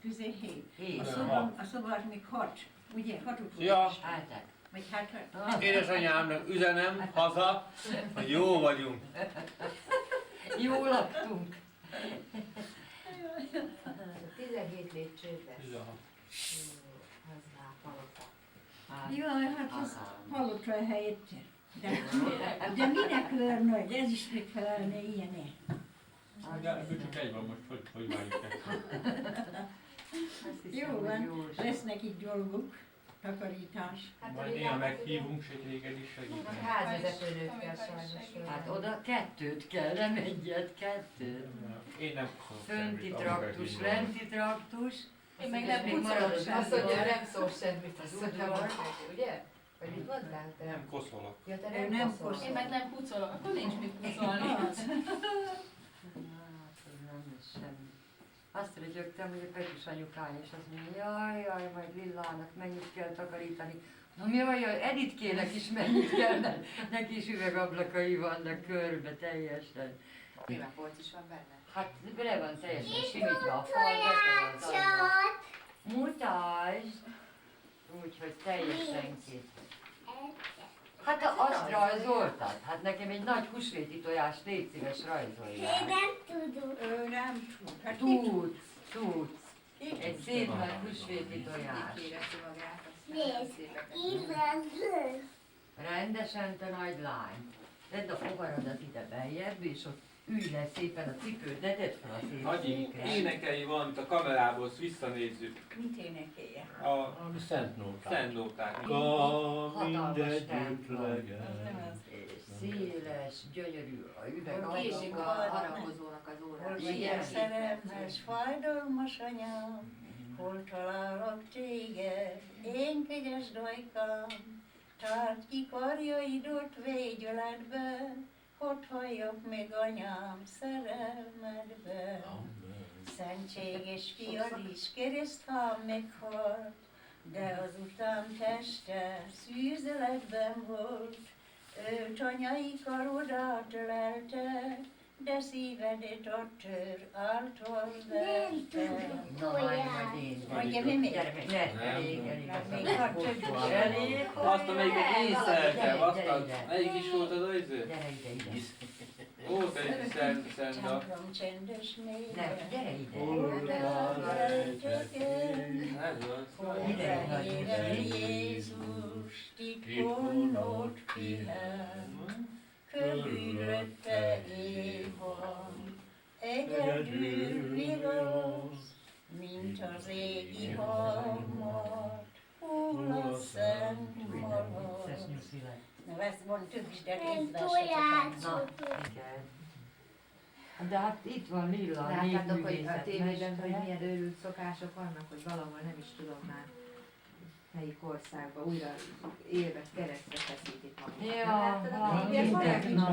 Közé 7. Hét. A szoba az még 6. Ugye? 6 volt. Ja. Által. Vagy hát... Édesanyámnak üzenem haza, hogy jó vagyunk. Jól laktunk. 17 lépcsőben. 16. Az már palota. Jaj, hát ez halottra a helyét. De minek olyan nagy? Ez is megfelelne ilyené. De ebből csak egy van most, hogy várjuk ezt. Jó van, lesz nekik dolguk, takarítás. Majd néha meghívunk se téged is segíteni. A házvezetőnőkkel sajnos. Hát oda 2 kell, nem 1, 2. Én nem szólok Fönti semmit, traktus, amiket lenti traktus. Én meg nem még pucolok marad semmit. Azt mondja, nem szól semmit, azt Az mondja, udvar. hogy ugye? Vagy mit mondtál te? Nem koszolok. Ja, te Ő nem nem koszolsz. Én meg nem pucolok, akkor nincs mit pucolni. Hát, ez nem is semmi. Azt rögyögtem, hogy a Petus anyukája, és azt mondja, jaj, majd Lillának mennyit kell takarítani. Mondom, jaj, Editkének is mennyit kell, mert neki is üvegablakai vannak körbe teljesen. Krémepolc is van benne. Hát bele van teljesen simítva a fal, betolt. Mutasd! Úgyhogy teljesen kész. Hát azt rajzoltad? Hát nekem egy nagy húsvéti tojást légy szíves rajzoljál. Ő nem tud. Hát Tudsz. Egy szép nagy húsvéti tojás. Kéreti magát, aztán szépeket. Rendesen, te nagy lány. Tedd a fogaradat ide beljebb, és ott ülj le szépen a cipőt, ne tedd fel a Nagyi, székre. énekei van, a kamerából visszanézzük. mit énekelje? A Ami szent nóták. szent nóták. Hatalmas templom. Nem az. És széles, gyönyörű a üveg. Akkor késik a harangozónak az Hol órája. vagy Igen. a szerelmes, fajdalmas anyám, hol találok téged, én kegyes dajkám, tárd ki karjaidot végyöletbe, hogy halljak meg anyám szerelmedbe. Szentséges fiad is kereszthám meghalt, de azután teste szűzeletben volt. Őt anyai karod átölelte, de szívedet a tör által verte. Na, majd én. Mondja, mi? Gyere, ne, elég. Még hat több. Elég. Azt, amelyiket én szereltem, azt melyik is volt az ajző? Gyere ide. Volt egy szent a... Templom csendes néven. Nem, gyere ide. Ez az. Hozzáével Jézus titkon ott pihen, körülötte év van, egyedül vigaz, mint az égi harmat, hull a szent halad. Na, ezt mondtuk is, de részben Na, igen. De hát itt van Lilla, Láttátok, hogy a népművészet tévében, hogy mestere. milyen őrült szokások vannak, hogy valahol nem is tudom már melyik országban újra élve keresztre feszítik magukat. Ja, Nem láttad, ha, a tévében? minden nap.